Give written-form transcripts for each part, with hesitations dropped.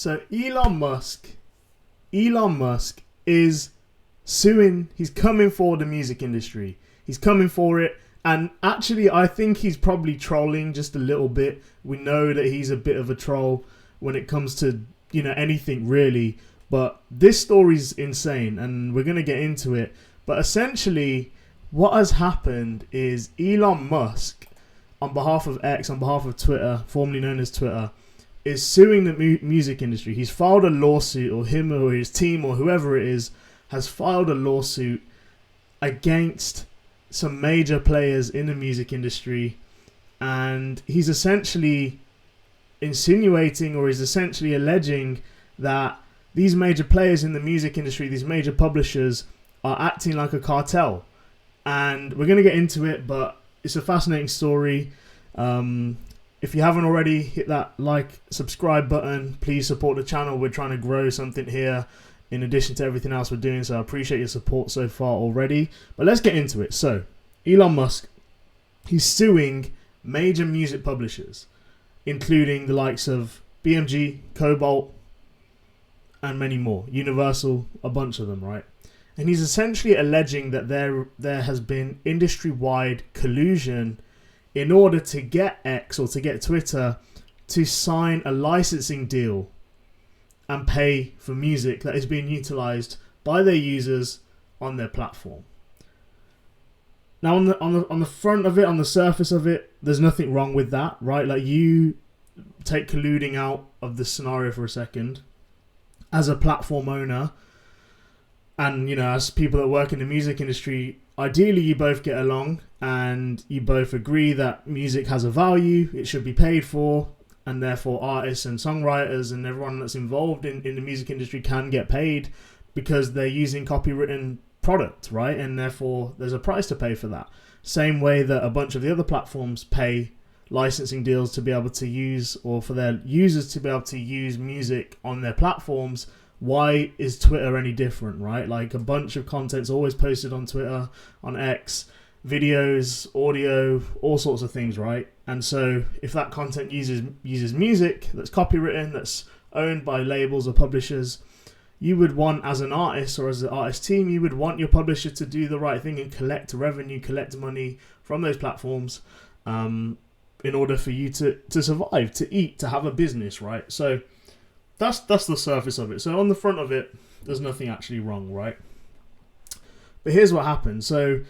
So Elon Musk is suing. He's coming for the music industry. He's coming for it. And actually, I think he's probably trolling just a little bit. We know that he's a bit of a troll when it comes to, anything really. But this story's insane, and we're going to get into it. But essentially, what has happened is Elon Musk, on behalf of X, on behalf of Twitter, formerly known as Twitter, is suing the music industry. He's filed a lawsuit, or him or his team or whoever it is, has filed a lawsuit against some major players in the music industry, and he's essentially insinuating, or is essentially alleging, that these major players in the music industry, these major publishers, are acting like a cartel. And we're going to get into it, but it's a fascinating story. If you haven't already, hit that like, subscribe button. Please support the channel. We're trying to grow something here in addition to everything else we're doing, so I appreciate your support so far already. But let's get into it. So, Elon Musk, he's suing major music publishers, including the likes of BMG, Cobalt, and many more. Universal, a bunch of them, right? And he's essentially alleging that there has been industry-wide collusion in order to get X, or to get Twitter, to sign a licensing deal and pay for music that is being utilized by their users on their platform. Now, on the front of it, on the surface of it, there's nothing wrong with that, right? Like, you take colluding out of the scenario for a second. As a platform owner, and as people that work in the music industry, ideally you both get along and you both agree that music has a value, it should be paid for, and therefore artists and songwriters and everyone that's involved in the music industry can get paid because they're using copywritten product, right? And therefore there's a price to pay for that. Same way that a bunch of the other platforms pay licensing deals to be able to use, or for their users to be able to use music on their platforms. Why is Twitter any different, right? Like, a bunch of content's always posted on Twitter, on X, videos, audio, all sorts of things, right? And so if that content uses music that's copywritten, that's owned by labels or publishers, you would want, as an artist or as an artist team, you would want your publisher to do the right thing and collect revenue, collect money from those platforms, in order for you to survive, to eat, to have a business, right? So that's the surface of it. So on the front of it, there's nothing actually wrong, right? But here's what happened. So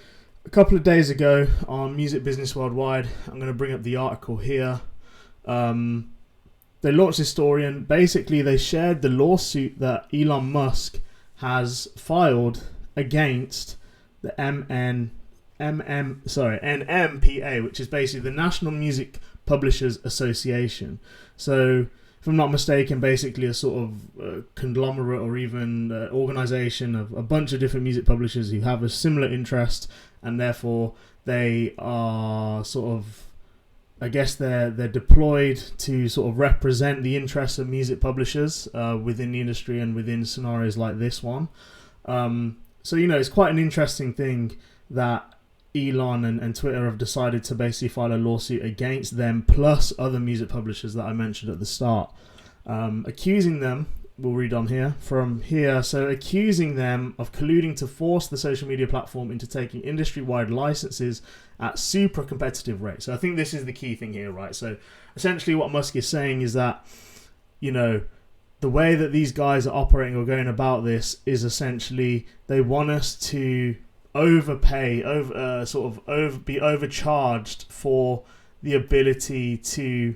a couple of days ago on Music Business Worldwide, I'm going to bring up the article here. They launched this story, and basically they shared the lawsuit that Elon Musk has filed against the NMPA, which is basically the National Music Publishers Association. So, if I'm not mistaken, basically a sort of conglomerate, or even organization of a bunch of different music publishers who have a similar interest, and therefore they are sort of, I guess they're deployed to sort of represent the interests of music publishers within the industry and within scenarios like this one. So, it's quite an interesting thing that Elon and Twitter have decided to basically file a lawsuit against them, plus other music publishers that I mentioned at the start, accusing them, we'll read on here, from here, so accusing them of colluding to force the social media platform into taking industry-wide licenses at super competitive rates. So I think this is the key thing here, right? So essentially what Musk is saying is that, the way that these guys are operating or going about this is essentially they want us to overpay, be overcharged for the ability to,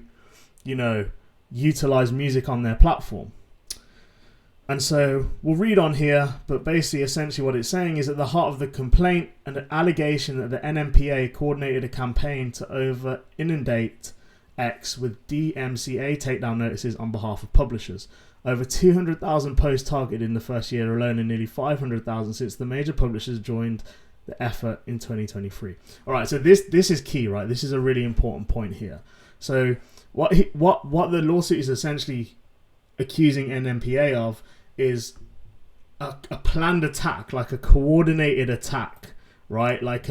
utilize music on their platform. And so we'll read on here, but basically, essentially what it's saying is at the heart of the complaint and the allegation that the NMPA coordinated a campaign to over-inundate X with DMCA takedown notices on behalf of publishers. Over 200,000 posts targeted in the first year alone, and nearly 500,000 since the major publishers joined the effort in 2023. All right, so this is key, right? This is a really important point here. So what the lawsuit is essentially accusing NMPA of is a planned attack, like a coordinated attack, right? Like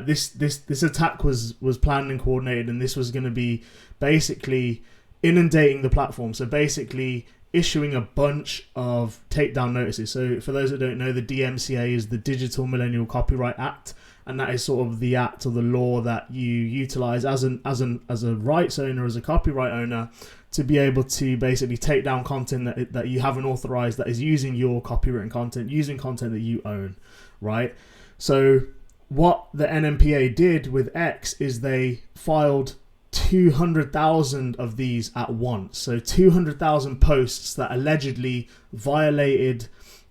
this attack was planned and coordinated, and this was going to be basically inundating the platform. So basically issuing a bunch of takedown notices. So for those that don't know, the DMCA is the Digital Millennial Copyright Act, and that is sort of the act or the law that you utilize as a rights owner, as a copyright owner, to be able to basically take down content that you haven't authorized, that is using your copywritten content, using content that you own, right? So what the NMPA did with X is they filed 200,000 of these at once. So 200,000 posts that allegedly violated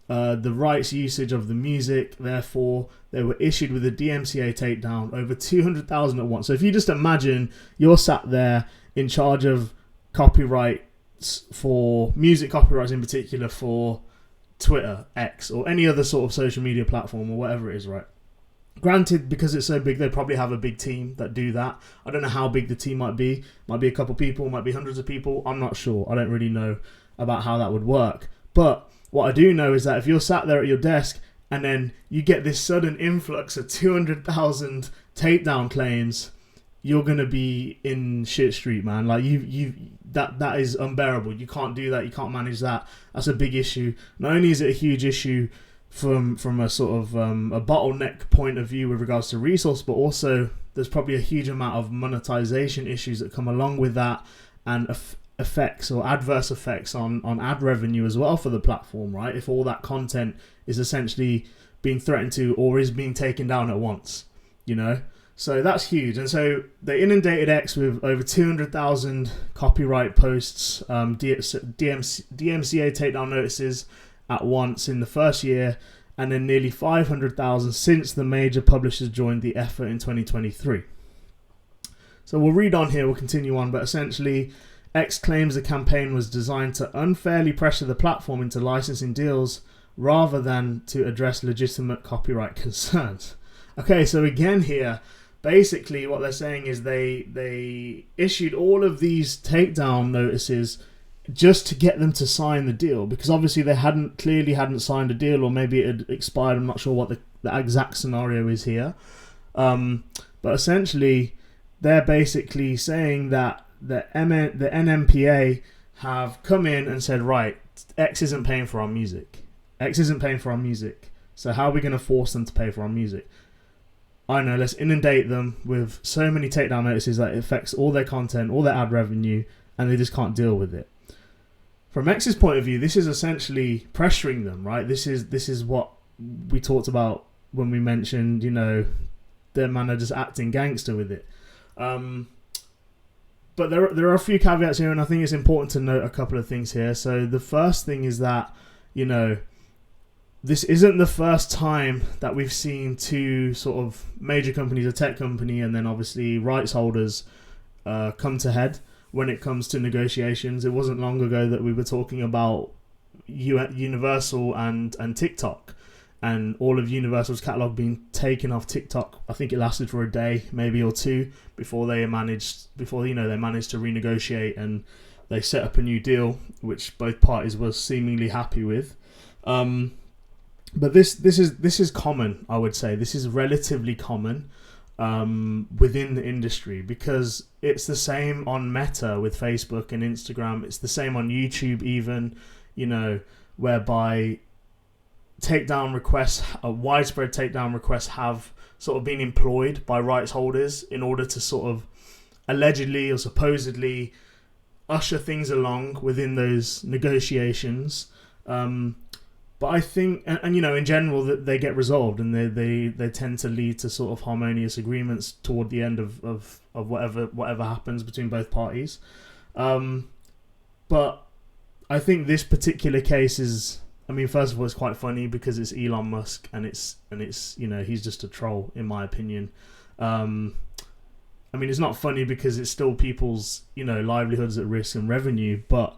the rights usage of the music. Therefore, they were issued with a DMCA takedown, over 200,000 at once. So if you just imagine you're sat there in charge of copyrights for music, copyrights in particular for Twitter, X, or any other sort of social media platform or whatever it is, right? Granted, because it's so big, they probably have a big team that do that. I don't know how big the team might be. Might be a couple people, might be hundreds of people. I'm not sure. I don't really know about how that would work. But what I do know is that if you're sat there at your desk and then you get this sudden influx of 200,000 takedown claims, you're going to be in shit street, man. Like that is unbearable. You can't do that. You can't manage that. That's a big issue. Not only is it a huge issue from a sort of a bottleneck point of view with regards to resource, but also there's probably a huge amount of monetization issues that come along with that, and effects or adverse effects on ad revenue as well for the platform, right? If all that content is essentially being threatened to or is being taken down at once, you know? So that's huge. And so they inundated X with over 200,000 copyright posts, DMCA takedown notices at once in the first year, and then nearly 500,000 since the major publishers joined the effort in 2023. So we'll read on here, we'll continue on, but essentially X claims the campaign was designed to unfairly pressure the platform into licensing deals rather than to address legitimate copyright concerns. Okay, so again here, basically what they're saying is they issued all of these takedown notices just to get them to sign the deal, because obviously they clearly hadn't signed a deal, or maybe it had expired. I'm not sure what the exact scenario is here. But essentially, they're basically saying that the NMPA have come in and said, right, X isn't paying for our music. X isn't paying for our music. So how are we going to force them to pay for our music? I know, let's inundate them with so many takedown notices that it affects all their content, all their ad revenue, and they just can't deal with it. From X's point of view, this is essentially pressuring them, right? This is what we talked about when we mentioned, you know, their man are just acting gangster with it. But there are a few caveats here, and I think it's important to note a couple of things here. So the first thing is that, you know, this isn't the first time that we've seen two sort of major companies, a tech company, and then obviously rights holders come to head when it comes to negotiations. It wasn't long ago that we were talking about Universal and TikTok, and all of Universal's catalog being taken off TikTok. I think it lasted for a day, maybe or two, before they managed to renegotiate, and they set up a new deal, which both parties were seemingly happy with. But this is common, I would say. This is relatively common within the industry, because it's the same on Meta with Facebook and Instagram. It's the same on YouTube even, you know, whereby takedown requests, widespread takedown requests have sort of been employed by rights holders in order to sort of allegedly or supposedly usher things along within those negotiations. But I think, and you know, in general, that they get resolved, and they tend to lead to sort of harmonious agreements toward the end of whatever happens between both parties. But I think this particular case is, I mean, first of all, it's quite funny because it's Elon Musk, and it's you know, he's just a troll in my opinion. I mean, it's not funny because it's still people's, you know, livelihoods at risk and revenue, but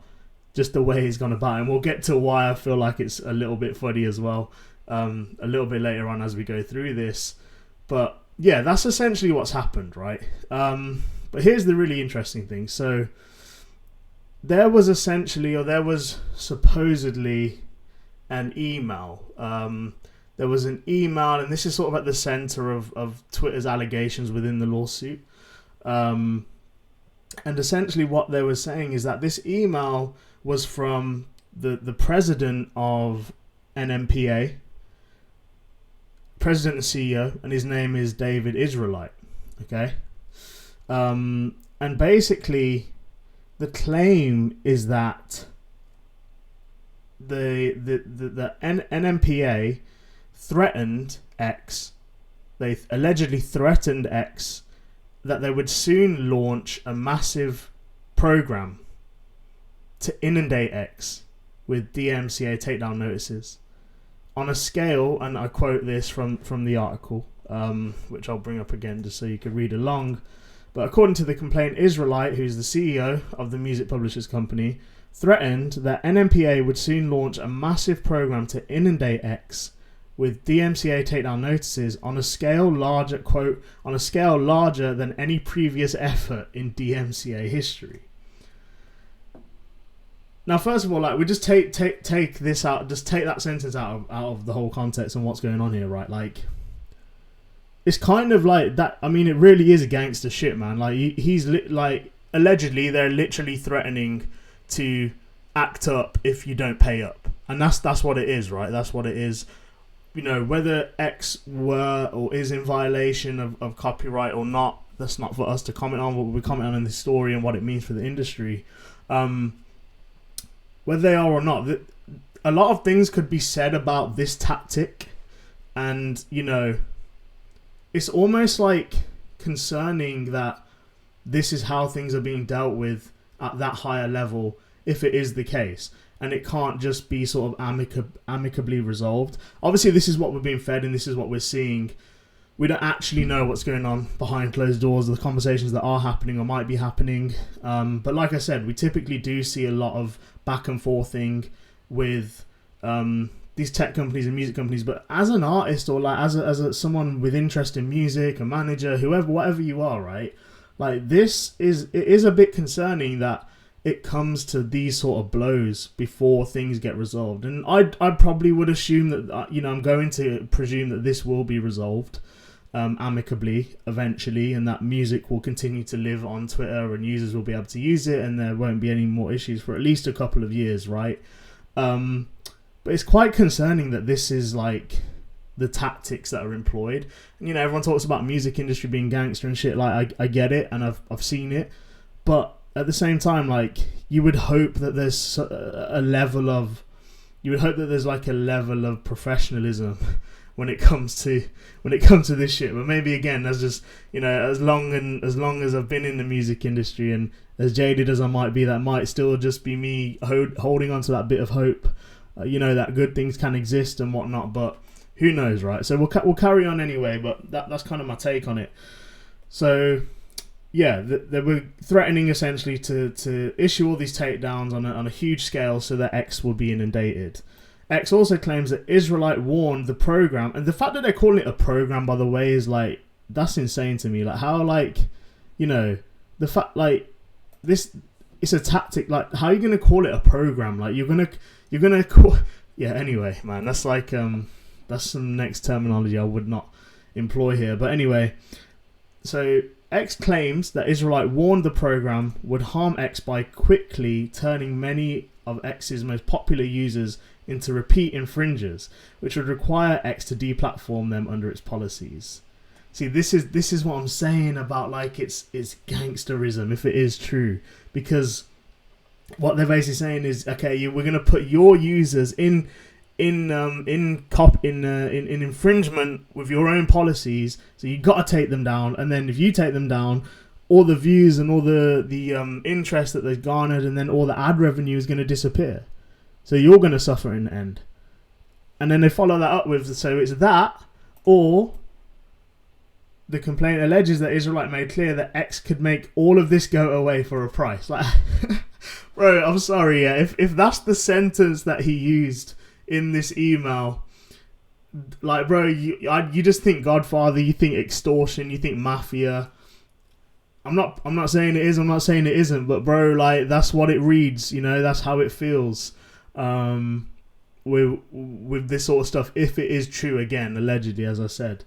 just the way he's gone about it. And we'll get to why I feel like it's a little bit funny as well, a little bit later on as we go through this. But yeah, that's essentially what's happened, right? But here's the really interesting thing. So there was supposedly an email. There was an email, and this is sort of at the center of Twitter's allegations within the lawsuit. And essentially what they were saying is that this email was from the president of NMPA, president and CEO, and his name is David Israelite. Okay. And basically the claim is that the NMPA threatened X. They allegedly threatened X that they would soon launch a massive program to inundate X with DMCA takedown notices on a scale, and I quote this from the article, which I'll bring up again just so you can read along. But according to the complaint, Israelite, who's the CEO of the music publishers company, threatened that NMPA would soon launch a massive program to inundate X with DMCA takedown notices on a scale larger, quote, on a scale larger than any previous effort in DMCA history. Now, first of all, like, we just take this out, just take that sentence out of the whole context and what's going on here, right? Like, it's kind of like that. I mean, it really is a gangster shit, man. Like, he's like, allegedly, they're literally threatening to act up if you don't pay up, and that's what it is, right? That's what it is. You know, whether X were or is in violation of copyright or not, that's not for us to comment on. What we comment on in the story and what it means for the industry. Whether they are or not, a lot of things could be said about this tactic, and you know, it's almost like concerning that this is how things are being dealt with at that higher level, if it is the case, and it can't just be sort of amicably resolved. Obviously, this is what we're being fed and this is what we're seeing. We don't actually know what's going on behind closed doors, the conversations that are happening or might be happening. But like I said, we typically do see a lot of back and forthing with these tech companies and music companies. But as an artist, or like as someone with interest in music, a manager, whoever, whatever you are, right? Like, it is a bit concerning that it comes to these sort of blows before things get resolved. And I probably would assume that, you know, I'm going to presume that this will be resolved amicably eventually, and that music will continue to live on Twitter and users will be able to use it, and there won't be any more issues for at least a couple of years, right? But it's quite concerning that this is like the tactics that are employed. And, you know, everyone talks about music industry being gangster and shit. Like, I get it, and I've seen it, but at the same time, like, you would hope that there's a level of, like a level of professionalism when it comes to this shit. But maybe again, that's just, you know, as long as I've been in the music industry, and as jaded as I might be, that might still just be me holding on to that bit of hope, you know, that good things can exist and whatnot. But who knows, right? So we'll carry on anyway. But that's kind of my take on it. So yeah, they were threatening essentially to issue all these takedowns on a huge scale so that X will be inundated. X also claims that Israelite warned the program, and the fact that they're calling it a program, by the way, is like, that's insane to me. Like, how, like, you know, the fact, like, this, it's a tactic. Like, how are you gonna call it a program? Like, you're gonna call, yeah. Anyway, man, that's like that's some next terminology I would not employ here. But anyway, so X claims that Israelite warned the program would harm X by quickly turning many of X's most popular users into repeat infringers, which would require X to deplatform them under its policies. See, this is what I'm saying about, like, it's gangsterism if it is true, because what they're basically saying is, okay, we're gonna put your users in infringement with your own policies, so you got to take them down, and then if you take them down, all the views and all the interest that they've garnered, and then all the ad revenue is going to disappear. So you're going to suffer in the end. And then they follow that up with, so it's that, or the complaint alleges that Israelite made clear that X could make all of this go away for a price. Like, bro, I'm sorry, yeah, if that's the sentence that he used in this email, like, bro, you just think Godfather, you think extortion, you think mafia. I'm not saying it is, I'm not saying it isn't, but bro, like, that's what it reads, you know, that's how it feels with this sort of stuff, if it is true, again, allegedly, as I said.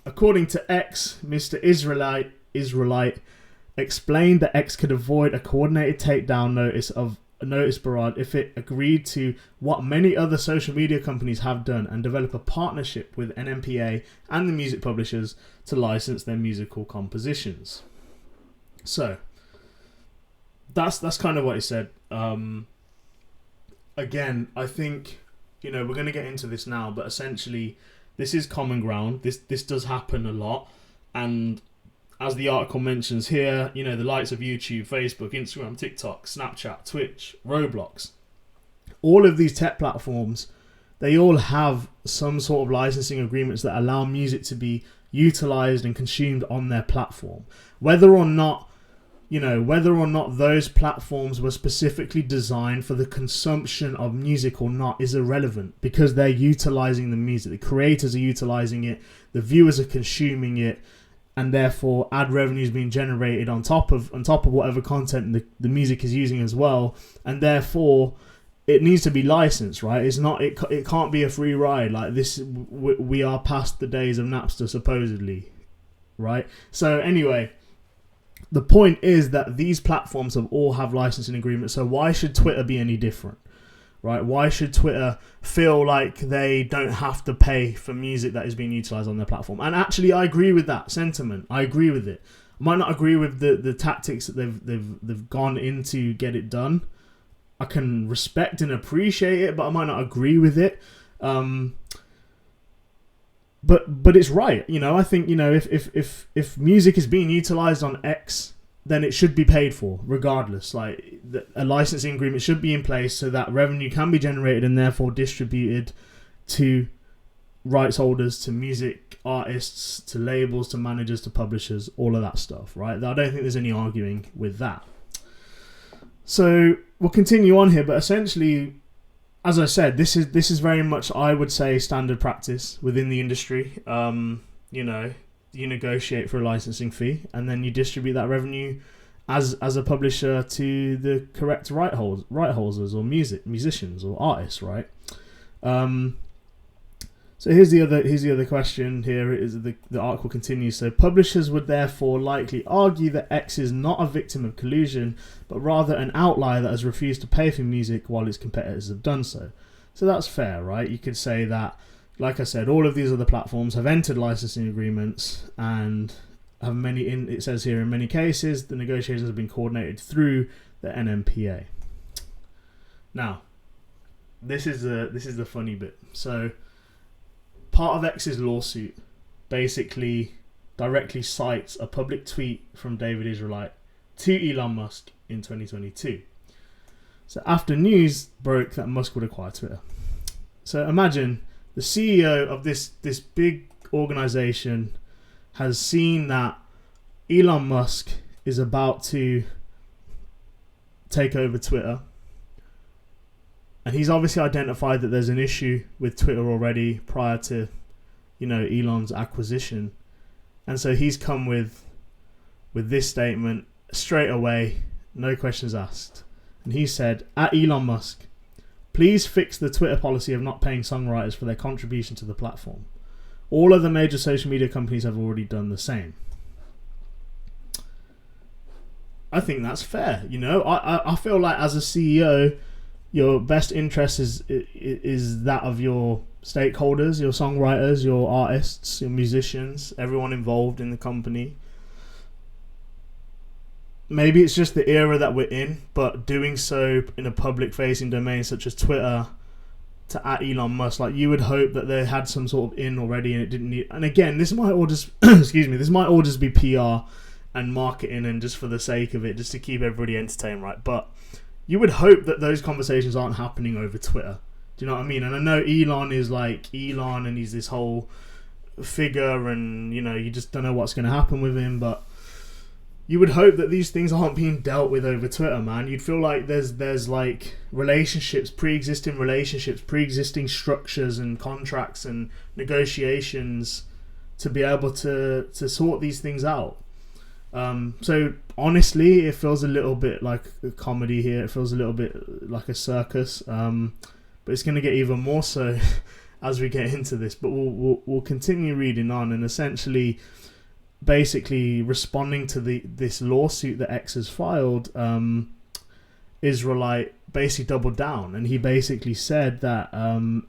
According to X, Mr. Israelite explained that X could avoid a coordinated takedown notice barrage if it agreed to what many other social media companies have done and develop a partnership with NMPA and the music publishers to license their musical compositions. So that's kind of what he said. Again, I think, we're going to get into this now, but essentially this is common ground. This does happen a lot, and as the article mentions here, the likes of YouTube, Facebook, Instagram, TikTok, Snapchat, Twitch, Roblox, all of these tech platforms, they all have some sort of licensing agreements that allow music to be utilized and consumed on their platform. Whether or not those platforms were specifically designed for the consumption of music or not is irrelevant, because they're utilizing the music. The creators are utilizing it, the viewers are consuming it, and therefore ad revenue is being generated on top of whatever content the music is using as well, and therefore it needs to be licensed, right? It can't be a free ride like this. We are past the days of Napster, supposedly, right? So anyway, the point is that these platforms all have licensing agreements. So why should Twitter be any different? Right? Why should Twitter feel like they don't have to pay for music that is being utilized on their platform? And actually, I agree with that sentiment. I agree with it. I might not agree with the tactics that they've gone in to get it done. I can respect and appreciate it, but I might not agree with it. But it's right. I think if music is being utilized on X, then it should be paid for regardless. Like, a licensing agreement should be in place so that revenue can be generated and therefore distributed to rights holders, to music artists, to labels, to managers, to publishers, all of that stuff, right? I don't think there's any arguing with that. So we'll continue on here, but essentially, as I said, this is very much, I would say, standard practice within the industry. You negotiate for a licensing fee, and then you distribute that revenue as a publisher to the correct right holders or musicians or artists, right? So here's the other question. Here is the article continues. So publishers would therefore likely argue that X is not a victim of collusion, but rather an outlier that has refused to pay for music while its competitors have done so. So that's fair, right? You could say that, like I said, all of these other platforms have entered licensing agreements and have it says here, in many cases, the negotiations have been coordinated through the NMPA. Now, this is the funny bit. So, part of X's lawsuit basically directly cites a public tweet from David Israelite to Elon Musk in 2022. So after news broke that Musk would acquire Twitter. So imagine the CEO of this big organization has seen that Elon Musk is about to take over Twitter. And he's obviously identified that there's an issue with Twitter already prior to, Elon's acquisition. And so he's come with this statement straight away, no questions asked. And he said, at Elon Musk, please fix the Twitter policy of not paying songwriters for their contribution to the platform. All other major social media companies have already done the same. I think that's fair. I feel like as a CEO, your best interest is that of your stakeholders, your songwriters, your artists, your musicians, everyone involved in the company. Maybe it's just the era that we're in, but doing so in a public-facing domain such as Twitter to at Elon Musk, like, you would hope that they had some sort of in already, and it didn't need. And again, this might all just this might all just be PR and marketing, and just for the sake of it, just to keep everybody entertained, right? But you would hope that those conversations aren't happening over Twitter. Do you know what I mean? And I know Elon is like Elon, and he's this whole figure, and you just don't know what's going to happen with him, but you would hope that these things aren't being dealt with over Twitter, man. You'd feel like there's like pre-existing structures and contracts and negotiations to be able to sort these things out. So honestly, it feels a little bit like a comedy here. It feels a little bit like a circus. But it's going to get even more so as we get into this. But we'll continue reading on, and essentially, basically responding to this lawsuit that X has filed, Israelite basically doubled down, and he basically said that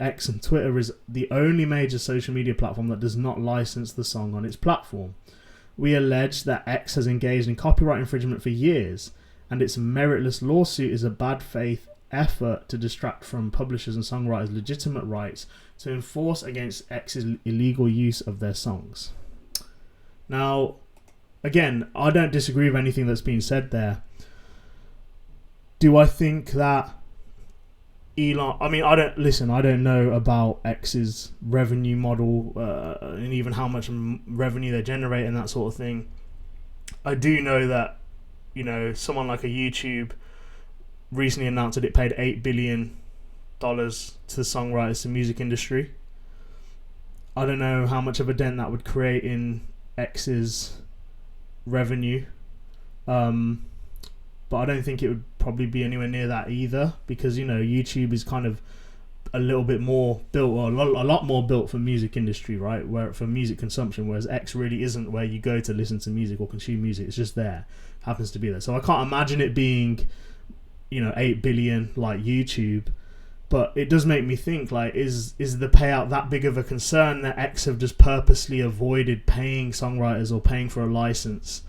X and Twitter is the only major social media platform that does not license the song on its platform. We allege that X has engaged in copyright infringement for years, and its meritless lawsuit is a bad faith effort to distract from publishers and songwriters' legitimate rights to enforce against X's illegal use of their songs. Now, again, I don't disagree with anything that's been said there. Do I think that Elon... I mean, I don't know about X's revenue model and even how much revenue they generate and that sort of thing. I do know that, someone like a YouTube recently announced that it paid $8 billion to the songwriters to music industry. I don't know how much of a dent that would create in X's revenue. But I don't think it would probably be anywhere near that either, because YouTube is kind of a little bit more built, or a lot more built for music industry, right? Where for music consumption, whereas X really isn't where you go to listen to music or consume music. It's just there, happens to be there. So I can't imagine it being, 8 billion like YouTube. But it does make me think, like, is the payout that big of a concern that X have just purposely avoided paying songwriters or paying for a license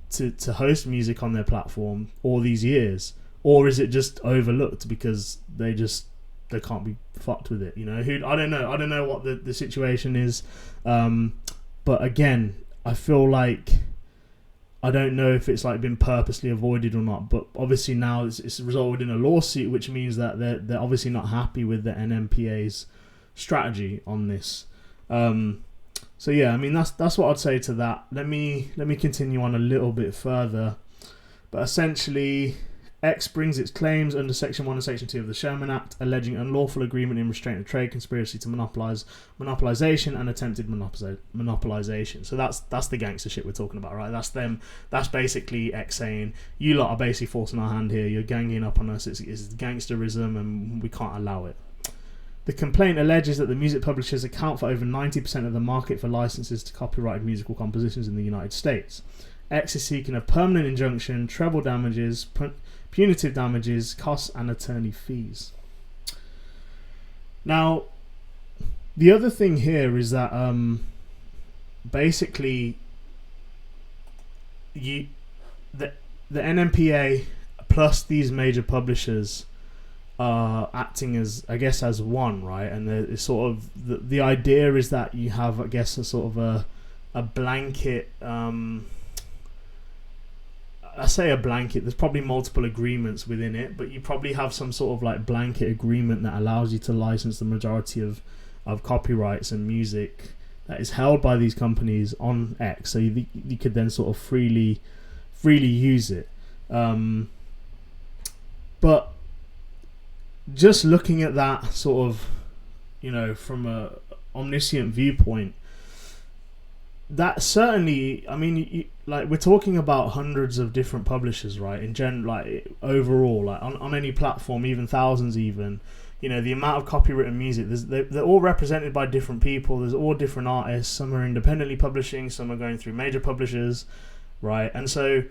to host music on their platform all these years? Or is it just overlooked because they can't be fucked with it? I don't know what the situation is. But again, I feel like I don't know if it's like been purposely avoided or not, but obviously now it's resulted in a lawsuit, which means that they're obviously not happy with the NMPA's strategy on this. So yeah, I mean that's what I'd say to that. Let me continue on a little bit further. But essentially, X brings its claims under Section 1 and Section 2 of the Sherman Act, alleging unlawful agreement in restraint of trade, conspiracy to monopolization, and attempted monopolization. So that's the gangster shit we're talking about, right? That's them. That's basically X saying, you lot are basically forcing our hand here. You're ganging up on us. It's gangsterism, and we can't allow it. The complaint alleges that the music publishers account for over 90% of the market for licenses to copyrighted musical compositions in the United States. X is seeking a permanent injunction, treble damages, punitive damages, costs, and attorney fees. Now, the other thing here is that basically the NMPA plus these major publishers are acting as one, right? And it's sort of the idea is that you have, I guess, a sort of a blanket. I say a blanket. There's probably multiple agreements within it, but you probably have some sort of like blanket agreement that allows you to license the majority of copyrights and music that is held by these companies on X. So you could then sort of freely use it. But just looking at that sort of, from a omniscient viewpoint, that certainly, I mean, like we're talking about hundreds of different publishers, right? In general, like overall, like on any platform, even thousands, even, the amount of copywritten music, they're all represented by different people. There's all different artists. Some are independently publishing, some are going through major publishers, right? And so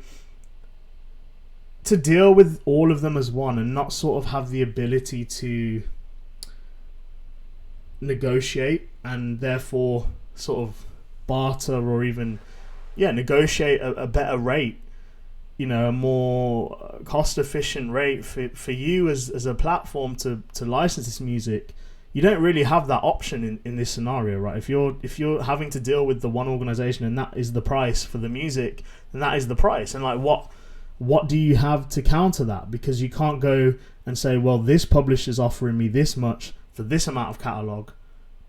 to deal with all of them as one and not sort of have the ability to negotiate and therefore sort of barter or even negotiate a better rate, a more cost efficient rate for you as a platform to license this music, you don't really have that option in this scenario, right? If you're having to deal with the one organization and that is the price for the music, then that is the price. And like what do you have to counter that? Because you can't go and say, well, this publisher's offering me this much for this amount of catalog,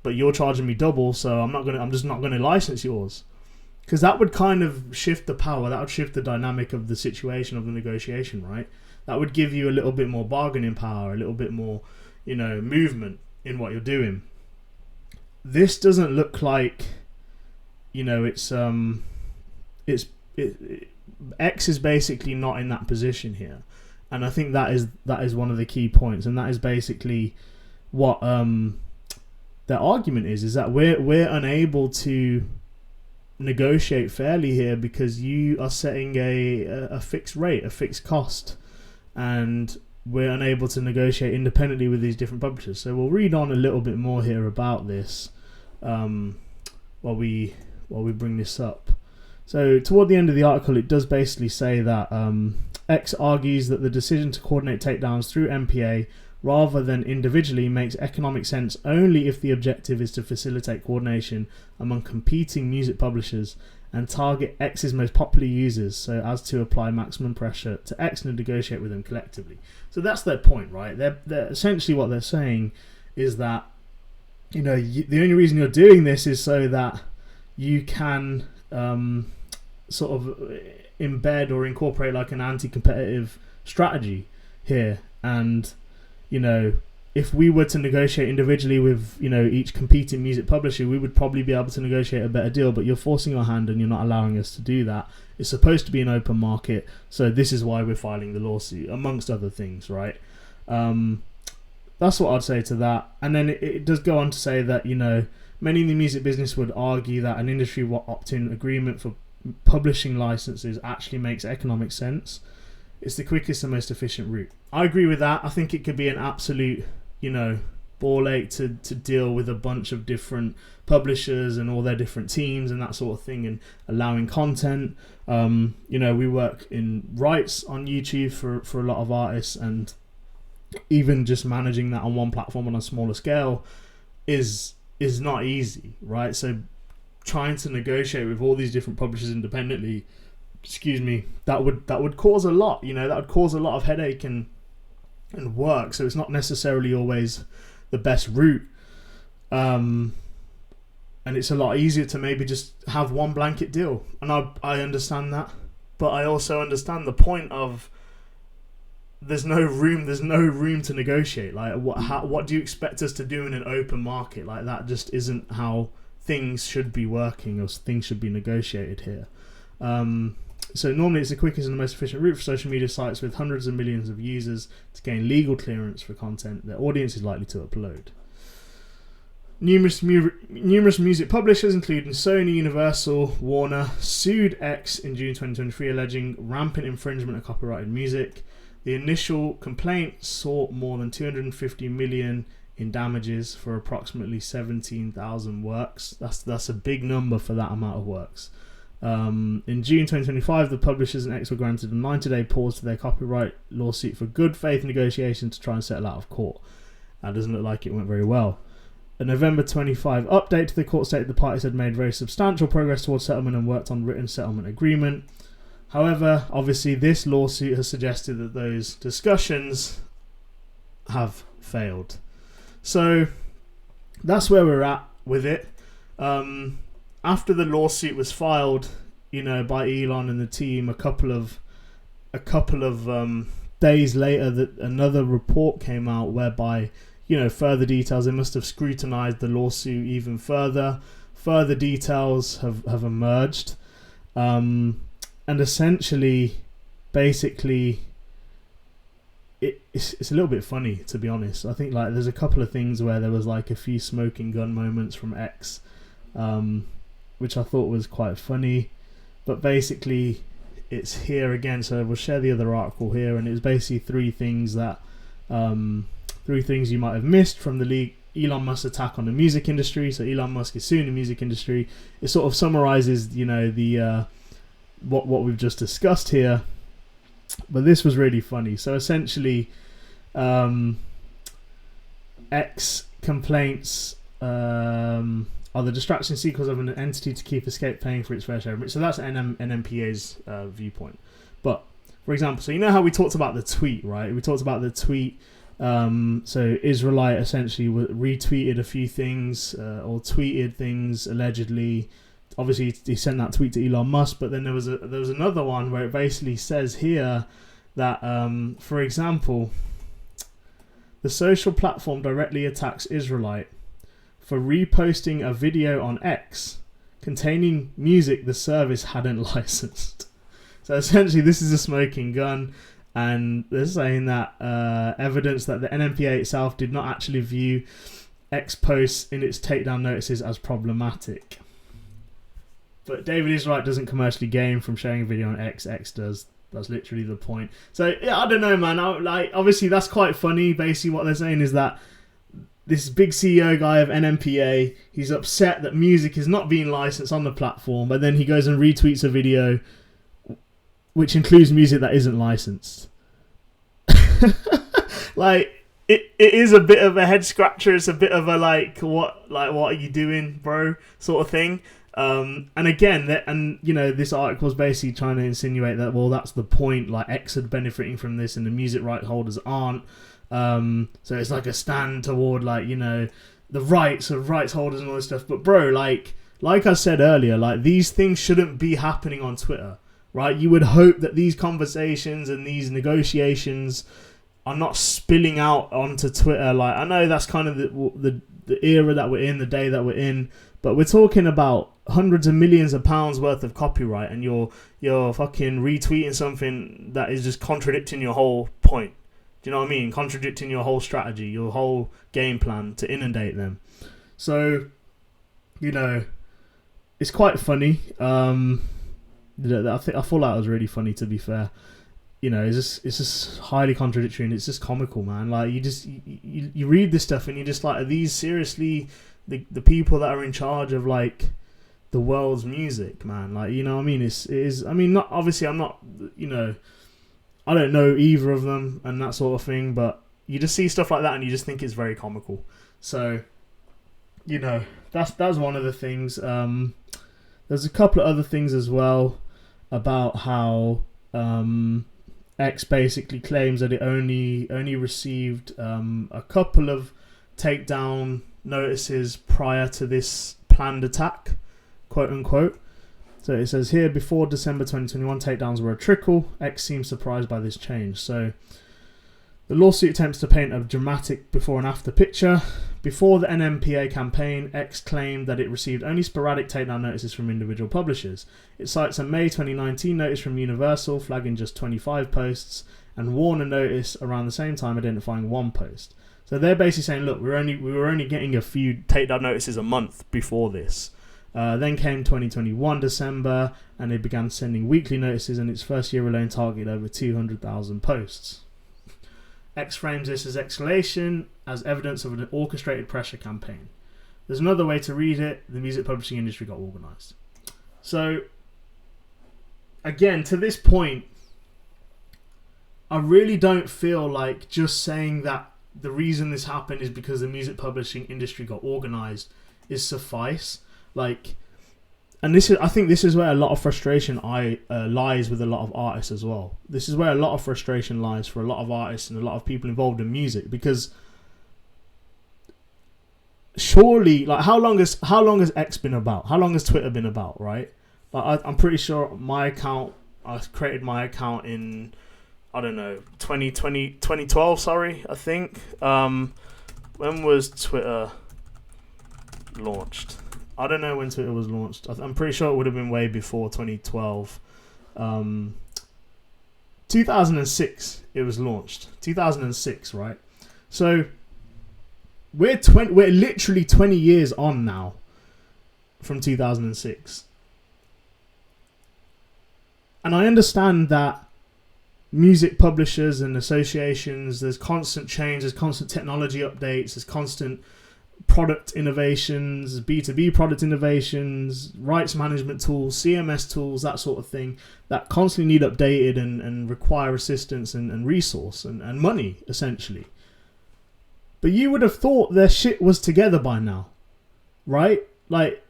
but you're charging me double, so I'm just not gonna license yours. Because that would kind of shift the power, that would shift the dynamic of the situation of the negotiation, right? That would give you a little bit more bargaining power, a little bit more, movement in what you're doing. This doesn't look like, X is basically not in that position here, and I think that is one of the key points, and that is basically what their argument is that we're unable to negotiate fairly here because you are setting a fixed rate, a fixed cost, and we're unable to negotiate independently with these different publishers. So we'll read on a little bit more here about this while we bring this up. So toward the end of the article, it does basically say that X argues that the decision to coordinate takedowns through MPA rather than individually makes economic sense only if the objective is to facilitate coordination among competing music publishers and target X's most popular users so as to apply maximum pressure to X and negotiate with them collectively. So that's their point, right? They're essentially what they're saying is that, you know, the only reason you're doing this is so that you can sort of embed or incorporate like an anti-competitive strategy here. And, you know, if we were to negotiate individually with, you know, each competing music publisher, we would probably be able to negotiate a better deal, but you're forcing our hand and you're not allowing us to do that. It's supposed to be an open market, so this is why we're filing the lawsuit, amongst other things, right? That's what I'd say to that. And then it does go on to say that, you know, many in the music business would argue that an industry opt-in agreement for publishing licenses actually makes economic sense. It's the quickest and most efficient route. I agree with that. I think it could be an absolute, you know, ball ache to deal with a bunch of different publishers and all their different teams and that sort of thing, and allowing content. You know, we work in rights on YouTube for a lot of artists, and even just managing that on one platform on a smaller scale is not easy, right? So trying to negotiate with all these different publishers independently, that would cause a lot, you know, that would cause a lot of headache and work. So it's not necessarily always the best route. And it's a lot easier to maybe just have one blanket deal. And I understand that, but I also understand the point of there's no room to negotiate. Like, what do you expect us to do in an open market? Like, that just isn't how things should be working, or things should be negotiated here. So normally it's the quickest and the most efficient route for social media sites with hundreds of millions of users to gain legal clearance for content their audience is likely to upload. Numerous music publishers, including Sony, Universal, Warner, sued X in June 2023, alleging rampant infringement of copyrighted music. The initial complaint sought more than $250 million in damages for approximately 17,000 works. That's a big number for that amount of works. In June 2025, the publishers and X were granted a 90-day pause to their copyright lawsuit for good faith negotiation to try and settle out of court. That doesn't look like it went very well. A November 25 update to the court stated the parties had made very substantial progress towards settlement and worked on written settlement agreement. However, obviously this lawsuit has suggested that those discussions have failed. So that's where we're at with it. After the lawsuit was filed, you know, by Elon and the team, a couple of days later, that another report came out whereby, you know, further details. They must have scrutinized the lawsuit even further. Further details have emerged, and essentially, basically, it's a little bit funny, to be honest. I think like there's a couple of things where there was like a few smoking gun moments from X, which I thought was quite funny, but basically it's here again. So we'll share the other article here, and it's basically three things you might have missed from the Elon Musk attack on the music industry. So Elon Musk is suing the music industry. It sort of summarizes, you know, the what we've just discussed here, but this was really funny. So essentially, X complaints are the distraction seekers of an entity to keep escape paying for its fair share. So that's NMPA's viewpoint. But for example, so you know how we talked about the tweet, right? We talked about the tweet. So Israelite essentially retweeted a few things or tweeted things allegedly. Obviously, he sent that tweet to Elon Musk, but then there was another one where it basically says here that, for example, the social platform directly attacks Israelite for reposting a video on X containing music the service hadn't licensed. So essentially, this is a smoking gun, and they're saying that evidence that the NMPA itself did not actually view X posts in its takedown notices as problematic. But David is right, doesn't commercially gain from sharing a video on X. X does. That's literally the point. So yeah, I don't know, man. Obviously that's quite funny. Basically what they're saying is that this big CEO guy of NMPA, he's upset that music is not being licensed on the platform, but then he goes and retweets a video which includes music that isn't licensed. Like, it is a bit of a head scratcher. It's a bit of a what are you doing, bro, sort of thing. And again, this article was basically trying to insinuate that, well, that's the point. Like, X are benefiting from this, and the music right holders aren't. So it's like a stand toward the rights of rights holders and all this stuff. But bro, like I said earlier, like, these things shouldn't be happening on Twitter, right? You would hope that these conversations and these negotiations are not spilling out onto Twitter. Like, I know that's kind of the era that we're in, the day that we're in, but we're talking about hundreds of millions of pounds worth of copyright, and you're fucking retweeting something that is just contradicting your whole point. Do you know what I mean? Contradicting your whole strategy, your whole game plan to inundate them. So, it's quite funny. I thought that was really funny, to be fair. It's just highly contradictory, and it's just comical, man. Like, you read this stuff and you're just like, are these seriously the people that are in charge of like the world's music, man? Like, you know what I mean? It is. I mean, not obviously. I'm not. I don't know either of them and that sort of thing, but you just see stuff like that and you just think it's very comical. So, that's one of the things. There's a couple of other things as well about how X basically claims that it only received a couple of takedown notices prior to this planned attack, quote unquote. So it says here, before December 2021, takedowns were a trickle. X seems surprised by this change. So the lawsuit attempts to paint a dramatic before and after picture. Before the NMPA campaign, X claimed that it received only sporadic takedown notices from individual publishers. It cites a May 2019 notice from Universal flagging just 25 posts, and Warner notice around the same time identifying one post. So they're basically saying, look, we were only getting a few takedown notices a month before this. Then came 2021 December, and it began sending weekly notices, and its first year alone targeted over 200,000 posts. X frames this as escalation, as evidence of an orchestrated pressure campaign. There's another way to read it: the music publishing industry got organised. So, again, to this point, I really don't feel like just saying that the reason this happened is because the music publishing industry got organised is suffice. Like, and I think this is where a lot of frustration lies with a lot of artists as well. This is where a lot of frustration lies for a lot of artists and a lot of people involved in music, because surely, like, how long has X been about? How long has Twitter been about, right? Like, I'm pretty sure I created my account in, I don't know, 2012, sorry, I think. When was Twitter launched? I don't know when Twitter was launched. I'm pretty sure it would have been way before 2012. 2006 it was launched. 2006, right? So we're literally 20 years on now from 2006. And I understand that music publishers and associations, there's constant change, there's constant technology updates, there's constant product innovations, B2B product innovations, rights management tools, CMS tools, that sort of thing, that constantly need updated and require assistance and resource and money, essentially. But you would have thought their shit was together by now, right? Like,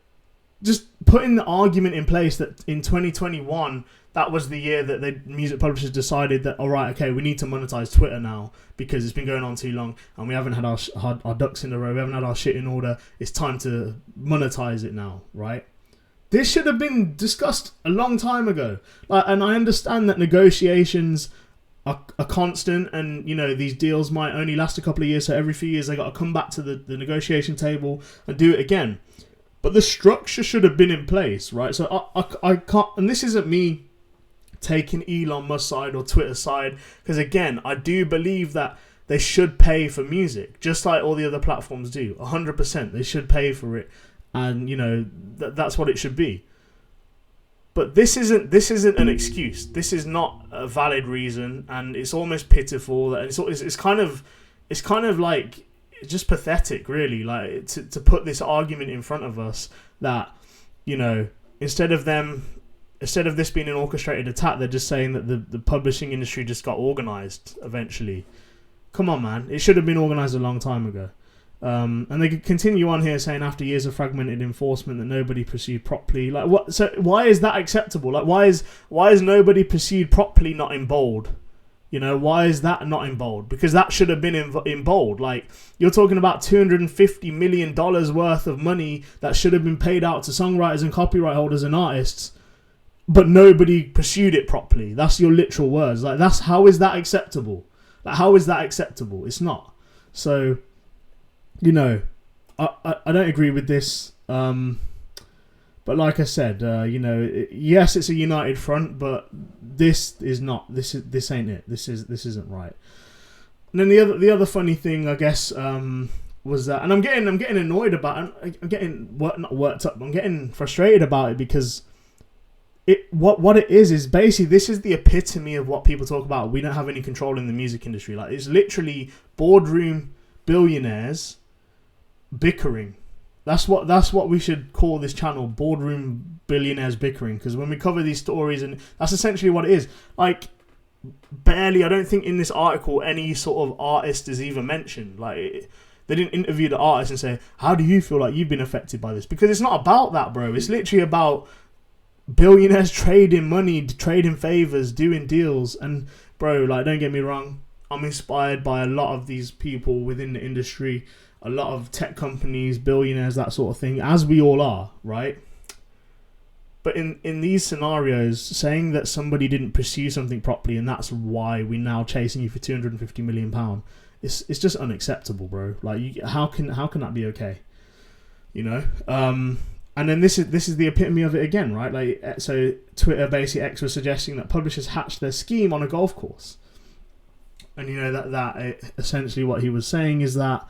just putting the argument in place that in 2021, that was the year that the music publishers decided that, all right, okay, we need to monetize Twitter now because it's been going on too long and we haven't had our ducks in a row, we haven't had our shit in order. It's time to monetize it now, right? This should have been discussed a long time ago. And I understand that negotiations are constant, and these deals might only last a couple of years, so every few years they got to come back to the negotiation table and do it again. But the structure should have been in place, right? So I can't, and this isn't me taking Elon Musk side or Twitter side, because again, I do believe that they should pay for music, just like all the other platforms do. 100%, they should pay for it, and that's what it should be. But this isn't an excuse. This is not a valid reason, and it's almost pitiful. And it's kind of like just pathetic, really. Like to put this argument in front of us that, you know, instead of this being an orchestrated attack, they're just saying that the publishing industry just got organized eventually. Come on, man! It should have been organized a long time ago. And they could continue on here saying after years of fragmented enforcement that nobody pursued properly. Like what? So why is that acceptable? Like why is nobody pursued properly not in bold? You know, why is that not in bold? Because that should have been in bold. Like you're talking about $250 million worth of money that should have been paid out to songwriters and copyright holders and artists, but nobody pursued it properly. That's your literal words. Like how is that acceptable? Like how is that acceptable? It's not. So, you know, I don't agree with this. But like I said, you know, yes, it's a united front, but this is not. This ain't it. This isn't right. And then the other funny thing, I guess, was that, and I'm getting annoyed about it. I'm getting not worked up. I'm getting frustrated about it because what it is basically this is the epitome of what people talk about. We don't have any control in the music industry. Like it's literally boardroom billionaires bickering. That's what we should call this channel, boardroom billionaires bickering, because when we cover these stories, and that's essentially what it is. Like barely, I don't think in this article any sort of artist is even mentioned. Like they didn't interview the artist and say, how do you feel like you've been affected by this? Because it's not about that, bro. It's literally about billionaires trading money, trading favors, doing deals. And bro, like don't get me wrong, I'm inspired by a lot of these people within the industry, a lot of tech companies, billionaires, that sort of thing, as we all are, right? But in these scenarios, saying that somebody didn't pursue something properly and that's why we're now chasing you for £250 million, it's just unacceptable, bro. Like, how can that be okay? You know? And then this is the epitome of it again, right? Like, so Twitter, basically X was suggesting that publishers hatched their scheme on a golf course. And you know that essentially what he was saying is that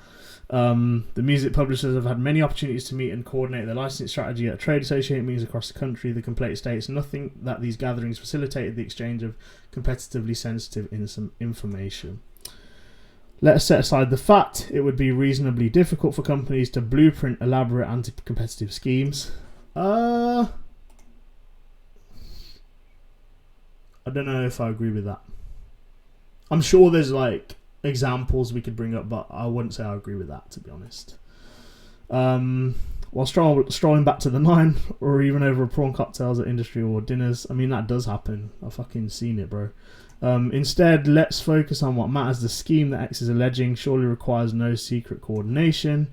the music publishers have had many opportunities to meet and coordinate their licensing strategy at trade association meetings across the country. The complaint states nothing that these gatherings facilitated the exchange of competitively sensitive information. Let us set aside the fact it would be reasonably difficult for companies to blueprint elaborate anti-competitive schemes. I don't know if I agree with that. I'm sure there's like examples we could bring up, but I wouldn't say I agree with that, to be honest. While strolling back to the Nine, or even over prawn cocktails at industry or dinners, I mean, that does happen. I've fucking seen it, bro. Instead, let's focus on what matters. The scheme that X is alleging surely requires no secret coordination.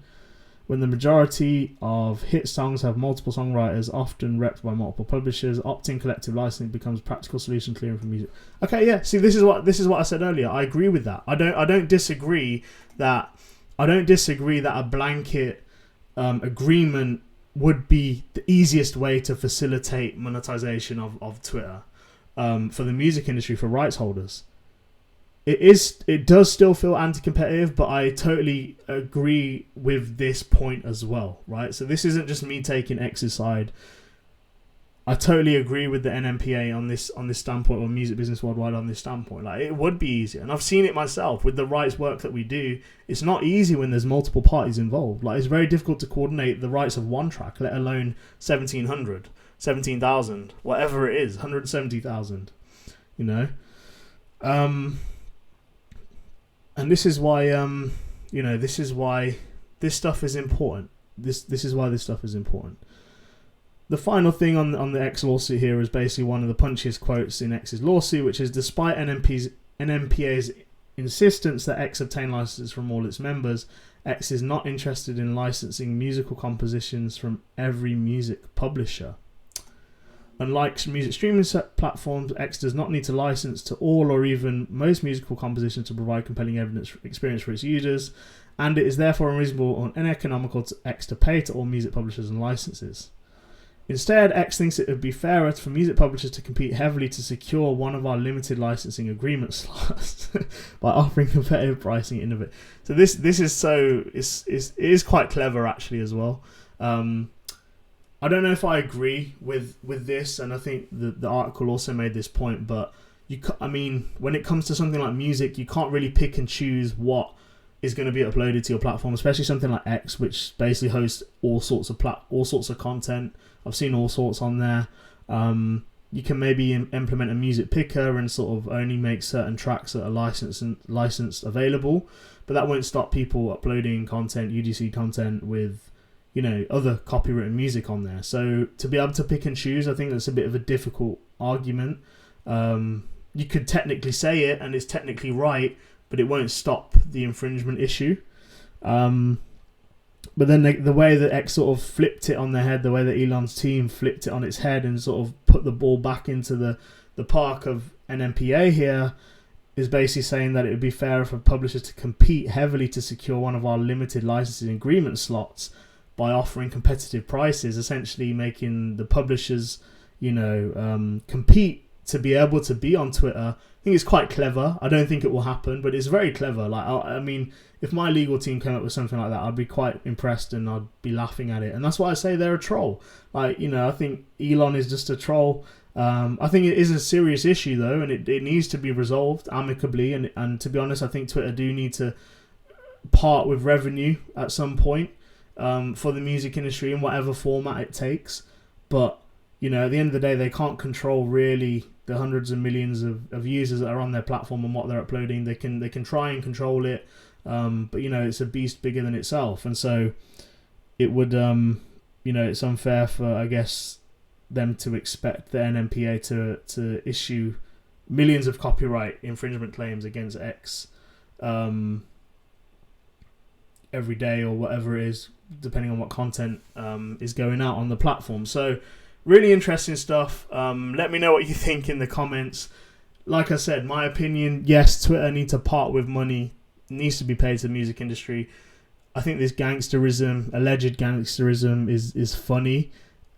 When the majority of hit songs have multiple songwriters, often repped by multiple publishers, opting collective licensing becomes a practical solution clearing for music. Okay, yeah. See, this is what I said earlier. I agree with that. I don't disagree that a blanket agreement would be the easiest way to facilitate monetization of Twitter for the music industry, for rights holders. It does still feel anti-competitive, but I totally agree with this point as well, right? So this isn't just me taking X's side. I totally agree with the NMPA on this standpoint, or Music Business Worldwide on this standpoint. Like, it would be easier, and I've seen it myself with the rights work that we do. It's not easy when there's multiple parties involved. Like, it's very difficult to coordinate the rights of one track, let alone 1,700, 17,000, whatever it is, 170,000. You know. And this is why, this is why this stuff is important. This is why this stuff is important. The final thing on the X lawsuit here is basically one of the punchiest quotes in X's lawsuit, which is, despite NMPA's insistence that X obtain licenses from all its members, X is not interested in licensing musical compositions from every music publisher. Unlike music streaming platforms, X does not need to license to all or even most musical compositions to provide compelling evidence experience for its users, and it is therefore unreasonable or uneconomical to X to pay to all music publishers and licenses. Instead, X thinks it would be fairer for music publishers to compete heavily to secure one of our limited licensing agreement slots by offering competitive pricing and innovate. So this is it is quite clever actually as well. I don't know if I agree with this, and I think the article also made this point, but I mean, when it comes to something like music, you can't really pick and choose what is going to be uploaded to your platform, especially something like X, which basically hosts all sorts of content. I've seen all sorts on there. You can maybe implement a music picker and sort of only make certain tracks that are licensed available, but that won't stop people uploading content, UGC content with, you know, other copywritten music on there. So to be able to pick and choose, I think that's a bit of a difficult argument. You could technically say it, and it's technically right, but it won't stop the infringement issue. But then the way that X sort of flipped it on their head, the way that Elon's team flipped it on its head and sort of put the ball back into the park of NMPA here, is basically saying that it would be fair for publishers to compete heavily to secure one of our limited licensing agreement slots by offering competitive prices, essentially making the publishers, you know, compete to be able to be on Twitter. I think it's quite clever. I don't think it will happen, but it's very clever. Like, I mean, if my legal team came up with something like that, I'd be quite impressed and I'd be laughing at it. And that's why I say they're a troll. Like, you know, I think Elon is just a troll. I think it is a serious issue though, and it needs to be resolved amicably. And to be honest, I think Twitter do need to part with revenue at some point for the music industry in whatever format it takes. But, you know, at the end of the day, they can't control really the hundreds of millions of users that are on their platform and what they're uploading. They can try and control it, but, you know, it's a beast bigger than itself. And so it would, you know, it's unfair for, I guess, them to expect the NMPA to issue millions of copyright infringement claims against X every day or whatever it is, depending on what content is going out on the platform. So really interesting stuff. Let me know what you think in the comments. Like I said, my opinion, yes, Twitter needs to part with money. It needs to be paid to the music industry. I think this alleged gangsterism is funny.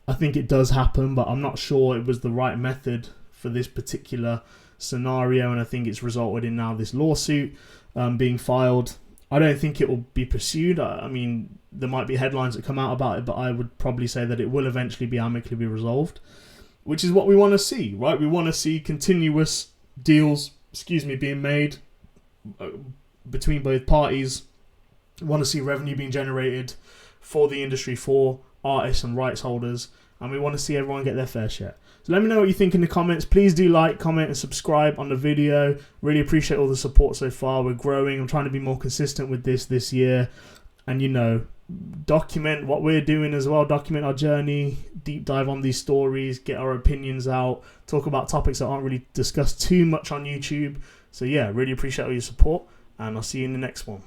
I think it does happen, but I'm not sure it was the right method for this particular scenario, and I think it's resulted in now this lawsuit being filed. I don't think it will be pursued. I mean, there might be headlines that come out about it, but I would probably say that it will eventually be amicably resolved, which is what we want to see, right? We want to see continuous deals, being made between both parties. We want to see revenue being generated for the industry, for artists and rights holders, and we want to see everyone get their fair share. So let me know what you think in the comments. Please do like, comment, and subscribe on the video. Really appreciate all the support so far. We're growing. I'm trying to be more consistent with this year, and, you know, document what we're doing as well. Document our journey, deep dive on these stories, get our opinions out, talk about topics that aren't really discussed too much on YouTube. So yeah, really appreciate all your support, and I'll see you in the next one.